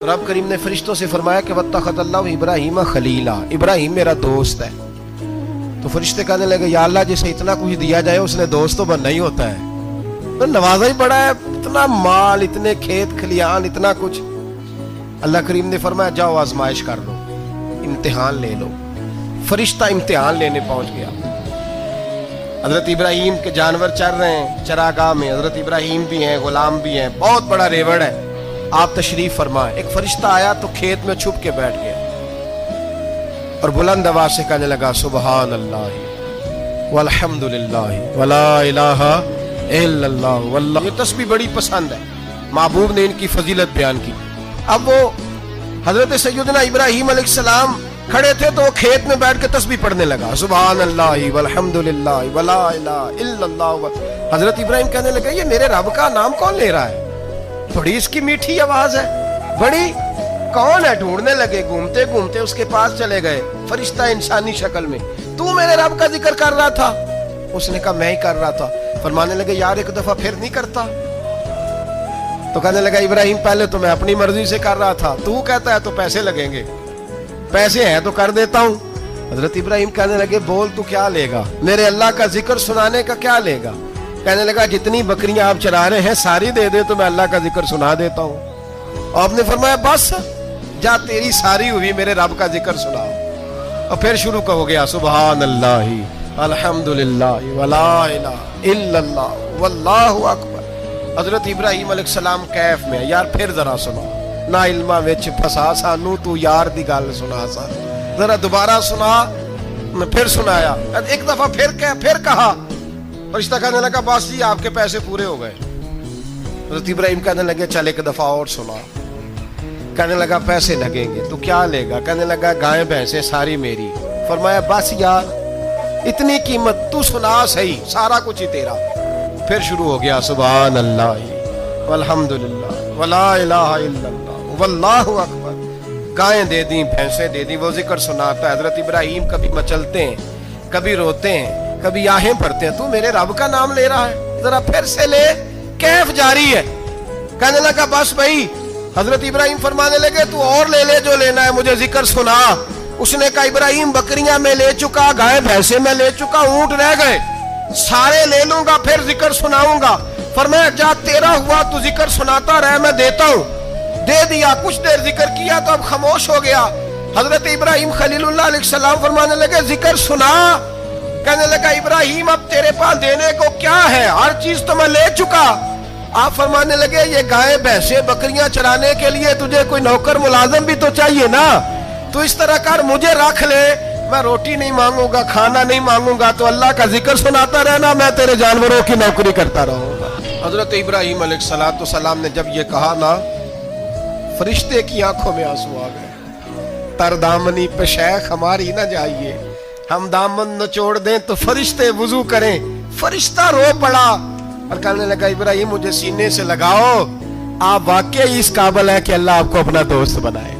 रब करीम ने फरिश्तों से फरमाया कि वत्तखज़ल्लाहु इब्राहीम खलीला, इब्राहिम मेरा दोस्त है। तो फरिश्ते कहने लगे या अल्लाह जिसे इतना कुछ दिया जाए उसने दोस्त तो बनना ही होता है, तो नवाजा ही बड़ा है, इतना माल, इतने खेत खलियान, इतना कुछ। अल्लाह करीम ने फरमाया जाओ आजमाइश कर लो, इम्तिहान ले लो। फरिश्ता इम्तिहान लेने पहुंच गया। हजरत इब्राहिम के जानवर चर रहे हैं चरागाह में, हजरत इब्राहिम भी हैं, गुलाम भी हैं, बहुत बड़ा रेवड़ है। आप तशरीफ फरमाए। एक फरिश्ता आया तो खेत में छुप के बैठ गया और बुलंद आवाज से कहने लगा सुबहान अल्लाह वल्हम्दुलिल्लाह वला इलाहा इल्लल्लाह वल्लाह। ये तस्बीह बड़ी पसंद है, महबूब ने इनकी फजीलत बयान की। अब वो हजरत सैयदना इब्राहिम अलैहिस्सलाम खड़े थे तो वो खेत में बैठ के तस्बीह पढ़ने लगा सुबहान अल्लाह वल्हम्दुलिल्लाह वला इलाहा इल्लल्लाह। हजरत इब्राहिम कहने लगे ये मेरे रब का नाम कौन ले रहा है, बड़ी इसकी मीठी आवाज है, बड़ी कौन है। ढूंढने लगे, घूमते घूमते उसके पास चले गए। फरिश्ता इंसानी शक्ल में, तू मेरे रब का जिक्र कर रहा था? उसने कहा मैं ही कर रहा था। फरमाने लगे यार एक दफा फिर नहीं करता? तो कहने लगा इब्राहिम पहले तो मैं अपनी मर्जी से कर रहा था, तू कहता है तो पैसे लगेंगे, पैसे हैं तो कर देता हूं। हजरत इब्राहिम कहने लगे बोल तू क्या लेगा, मेरे अल्लाह का जिक्र सुनाने का क्या लेगा? कहने लगा जितनी बकरियां आप चरा रहे हैं सारी दे दे तो मैं अल्लाह का जिक्र सुना देता हूं। आपने फरमाया बस जा तेरी सारी हुई, मेरे रब का जिक्र सुनाओ। और फिर शुरू हो गया सुबहान अल्लाह अल्हम्दुलिल्लाह वला इलाहा इल्लल्लाह वल्लाहु अकबर। हजरत इब्राहिम अलैहिस्सलाम कैफ में, यार फिर जरा सुना, ना इल्मा विच फसा सानू तू यार दी गल सुना सा, जरा दोबारा सुना। मैं फिर सुनाया, एक दफा फिर कहा। फरिश्ता कहने लगा बस जी आपके पैसे पूरे हो गए। हज़रत इब्राहिम कहने लगे चल एक दफा और सुना। कहने लगा पैसे लगेंगे, तो क्या लेगा? कहने लगा गाय भैंसे सारी मेरी। फरमाया बस यार इतनी कीमत, तू सुना सही, सारा कुछ ही तेरा। फिर शुरू हो गया सुभान अल्लाह वल्हम्दुलिल्लाह वला इलाहा इल्लल्लाह वल्लाहु अकबर। गायें दे दी, भैंसे दे दी, वो जिक्र सुनाता है। हजरत इब्राहिम कभी मचलते हैं, कभी रोते हैं, कभी आहें भरते हैं, तू मेरे रब का नाम ले रहा है, जरा फिर से ले। कैफ जारी है। कहने लगा बस भाई। हजरत इब्राहिम फरमाने लगे तू और ले ले जो लेना है, मुझे जिक्र सुना। उसने कहा इब्राहिम बकरियां मैं ले चुका, गाय भैंसे मैं ले चुका, ऊंट रह गए, सारे ले लूंगा फिर जिक्र सुनाऊंगा। फरमाया जा तेरा हुआ तू जिक्र सुनाता रहे, मैं देता हूं। दे दिया, कुछ देर जिक्र किया तो अब खामोश हो गया। हजरत इब्राहिम खलीलुल्लाह अलैहिस्सलाम फरमाने लगे जिक्र सुना। कहने लगा इब्राहिम अब तेरे पास देने को क्या है, हर चीज तो मैं ले चुका। आप फरमाने लगे ये गाय भैंसे बकरियां चराने के लिए तुझे कोई नौकर मुलाजिम भी तो चाहिए ना, तो इस तरह कर मुझे रख ले, मैं रोटी नहीं मांगूंगा, खाना नहीं मांगूंगा, तो अल्लाह का जिक्र सुनाता रहना, मैं तेरे जानवरों की नौकरी करता रहूंगा। हजरत इब्राहिम अलैहिस्सलाम ने जब ये कहा ना, फरिश्ते की आंखों में आंसू आ गए। तरदामनी पे शेख हमारी ना जाइए, हम दामन नचोड़ दें तो फरिश्ते वुजू करें। फरिश्ता रो पड़ा और कहने लगा इब्राहिम मुझे सीने से लगाओ, आप वाकई इस काबिल है कि अल्लाह आपको अपना दोस्त बनाए।